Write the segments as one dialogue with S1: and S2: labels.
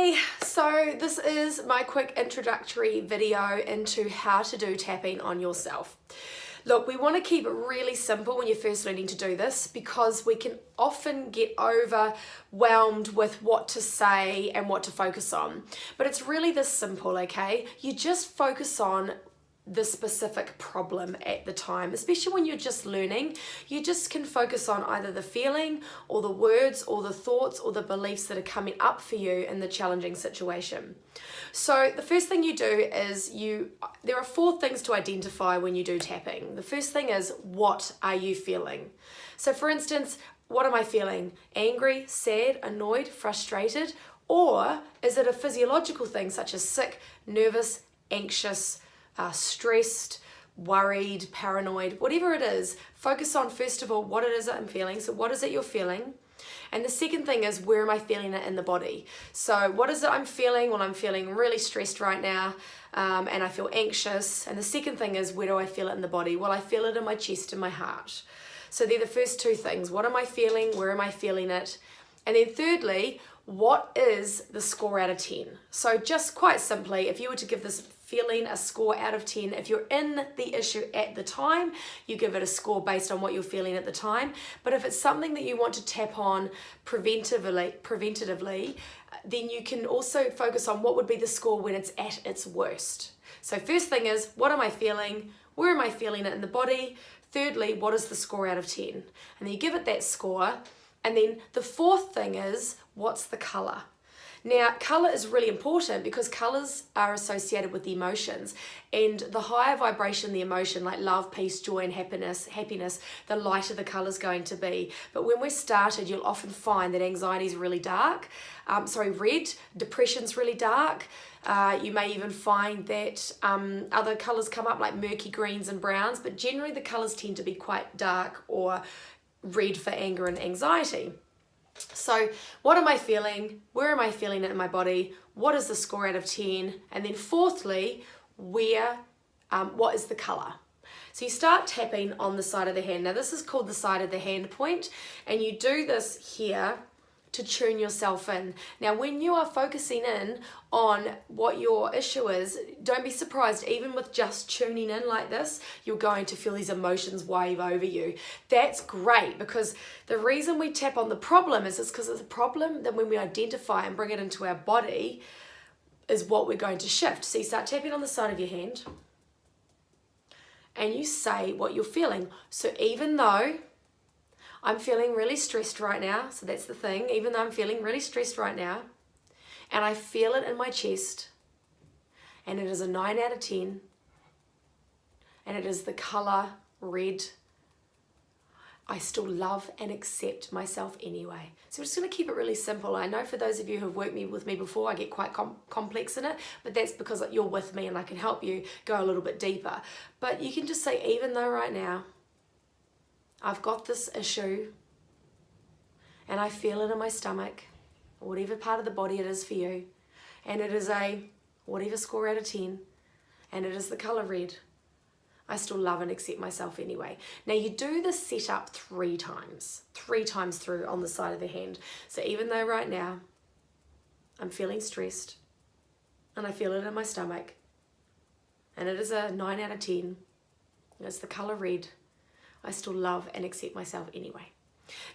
S1: Hey, so this is my quick introductory video into how to do tapping on yourself. Look, we want to keep it really simple when you're first learning to do this because we can often get overwhelmed with what to say and what to focus on. But it's really this simple, okay? You just focus on the specific problem at the time, especially when you're just learning. You just can focus on either the feeling or the words or the thoughts or the beliefs that are coming up for you in the challenging situation. So the first thing you do is there are 4 things to identify when you do tapping. The first thing is, what are you feeling? So for instance, what am I feeling? Angry, sad, annoyed, frustrated? Or is it a physiological thing such as sick, nervous, anxious, stressed, worried, paranoid, whatever it is? Focus on, first of all, what it is that I'm feeling. So what is it you're feeling? And the second thing is, where am I feeling it in the body? So what is it I'm feeling? Well, I'm feeling really stressed right now, and I feel anxious. And the second thing is, where do I feel it in the body? Well, I feel it in my chest and my heart. So they're the first 2 things. What am I feeling? Where am I feeling it? And then thirdly, what is the score out of 10? So just quite simply, if you were to give this feeling a score out of 10, if you're in the issue at the time, you give it a score based on what you're feeling at the time. But if it's something that you want to tap on preventatively, then you can also focus on what would be the score when it's at its worst. So first thing is, what am I feeling? Where am I feeling it in the body? Thirdly, what is the score out of 10? And then you give it that score. And then the fourth thing is, what's the color? Now, color is really important because colors are associated with the emotions, and the higher vibration the emotion, like love, peace, joy, and happiness, the lighter the color is going to be. But when we're started, you'll often find that anxiety is really dark, red, depression's really dark. You may even find that other colors come up like murky greens and browns, but generally the colors tend to be quite dark or red for anger and anxiety. So what am I feeling? Where am I feeling it in my body? What is the score out of 10? And then fourthly, what is the color? So you start tapping on the side of the hand. Now this is called the side of the hand point, and you do this here to tune yourself in. Now when you are focusing in on what your issue is, don't be surprised, even with just tuning in like this, you're going to feel these emotions wave over you. That's great, because the reason we tap on the problem is because it's a problem that when we identify and bring it into our body is what we're going to shift. So you start tapping on the side of your hand and you say what you're feeling. So even though I'm feeling really stressed right now, so that's the thing, even though I'm feeling really stressed right now, and I feel it in my chest, and it is a 9 out of 10, and it is the color red, I still love and accept myself anyway. So we're just going to keep it really simple. I know for those of you who have worked with me before, I get quite complex in it, but that's because you're with me and I can help you go a little bit deeper. But you can just say, even though right now I've got this issue and I feel it in my stomach, or whatever part of the body it is for you, and it is a whatever score out of 10, and it is the color red, I still love and accept myself anyway. Now you do this setup 3 times through on the side of the hand. So even though right now I'm feeling stressed and I feel it in my stomach, and it is a 9 out of 10, and it's the color red, I still love and accept myself anyway.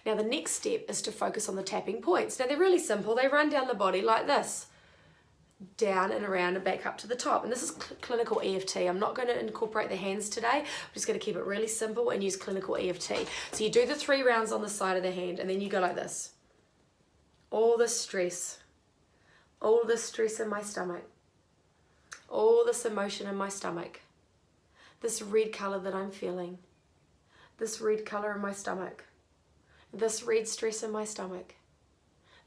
S1: Now the next step is to focus on the tapping points. Now they're really simple. They run down the body like this, down and around and back up to the top. And this is clinical EFT. I'm not going to incorporate the hands today. I'm just going to keep it really simple and use clinical EFT. So you do the 3 rounds on the side of the hand, and then you go like this. All this stress in my stomach, all this emotion in my stomach, this red color that I'm feeling, this red color in my stomach, this red stress in my stomach,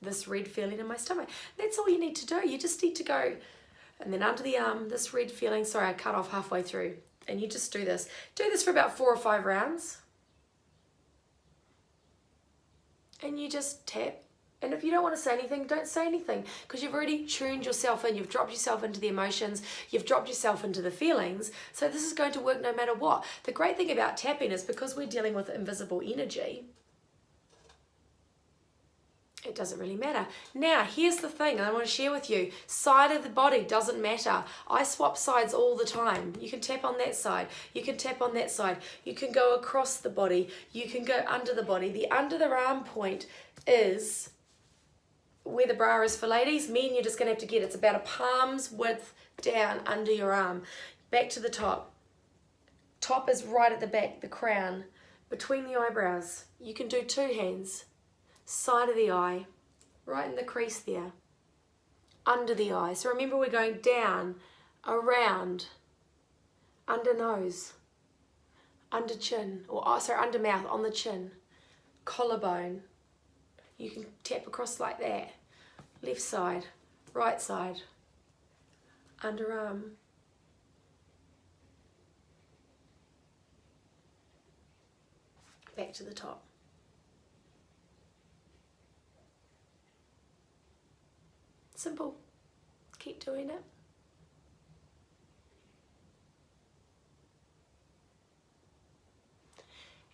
S1: this red feeling in my stomach. That's all you need to do. You just need to go, and then under the arm, this red feeling. Sorry, I cut off halfway through. And you just do this. Do this for about 4 or 5 rounds. And you just tap. And if you don't want to say anything, don't say anything, because you've already tuned yourself in. You've dropped yourself into the emotions. You've dropped yourself into the feelings. So this is going to work no matter what. The great thing about tapping is because we're dealing with invisible energy, It doesn't really matter. Now, here's the thing I want to share with you. Side of the body doesn't matter. I swap sides all the time. You can tap on that side. You can tap on that side. You can go across the body. You can go under the body. The under the arm point is where the bra is for ladies. Men, you're just going to have to get, it's about a palm's width down under your arm. Back to the top. Top is right at the back, the crown, between the eyebrows. You can do two hands. Side of the eye, right in the crease there, under the eye. So remember, we're going down, around, under nose, under chin, or sorry, under mouth, on the chin, collarbone. You can tap across like that. Left side, right side, underarm. Back to the top. Simple. Keep doing it.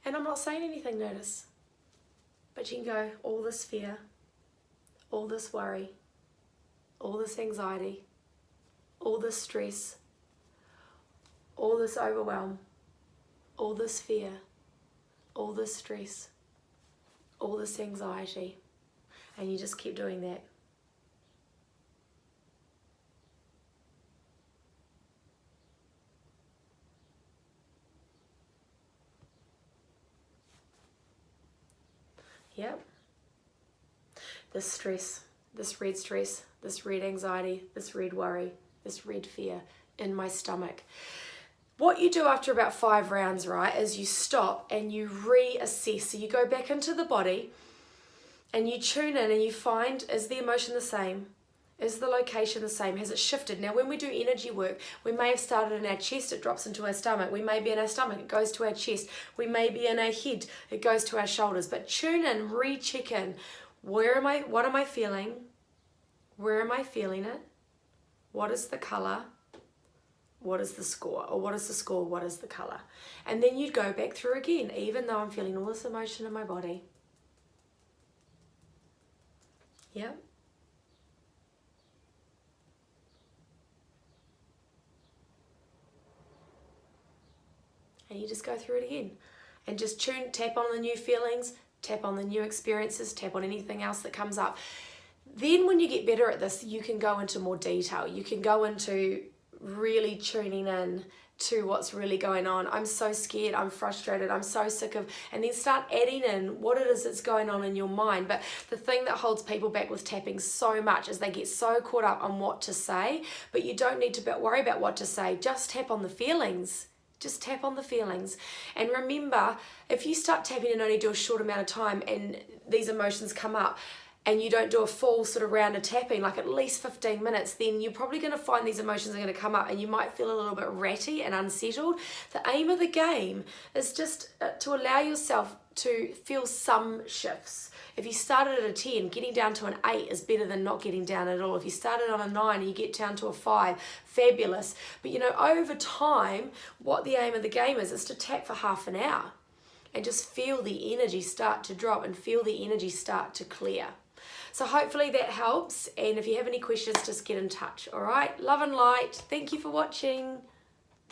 S1: And I'm not saying anything, notice. But you can go, all this fear, all this worry, all this anxiety, all this stress, all this overwhelm, all this fear, all this stress, all this anxiety. And you just keep doing that. Yep. This stress, this red anxiety, this red worry, this red fear in my stomach. What you do after about 5 rounds, right, is you stop and you reassess. So you go back into the body and you tune in and you find, is the emotion the same? Is the location the same? Has it shifted? Now, when we do energy work, we may have started in our chest, it drops into our stomach. We may be in our stomach, it goes to our chest. We may be in our head, it goes to our shoulders. But tune in, recheck in. What am I feeling? Where am I feeling it? What is the colour? What is the score? Or what is the score? What is the colour? And then you'd go back through again, even though I'm feeling all this emotion in my body. Yep. And you just go through it again. And just tap on the new feelings, tap on the new experiences, tap on anything else that comes up. Then when you get better at this, you can go into more detail. You can go into really tuning in to what's really going on. I'm so scared, I'm frustrated, I'm so sick of, and then start adding in what it is that's going on in your mind. But the thing that holds people back with tapping so much is they get so caught up on what to say, but you don't need to worry about what to say. Just tap on the feelings. Just tap on the feelings. And remember, if you start tapping and only do a short amount of time and these emotions come up and you don't do a full sort of round of tapping, like at least 15 minutes, then you're probably going to find these emotions are going to come up and you might feel a little bit ratty and unsettled. The aim of the game is just to allow yourself to feel some shifts. If you started at a 10, getting down to an 8 is better than not getting down at all. If you started on a 9 and you get down to a 5, fabulous. But you know, over time, what the aim of the game is to tap for half an hour and just feel the energy start to drop and feel the energy start to clear. So hopefully that helps. And if you have any questions, just get in touch. All right, love and light. Thank you for watching.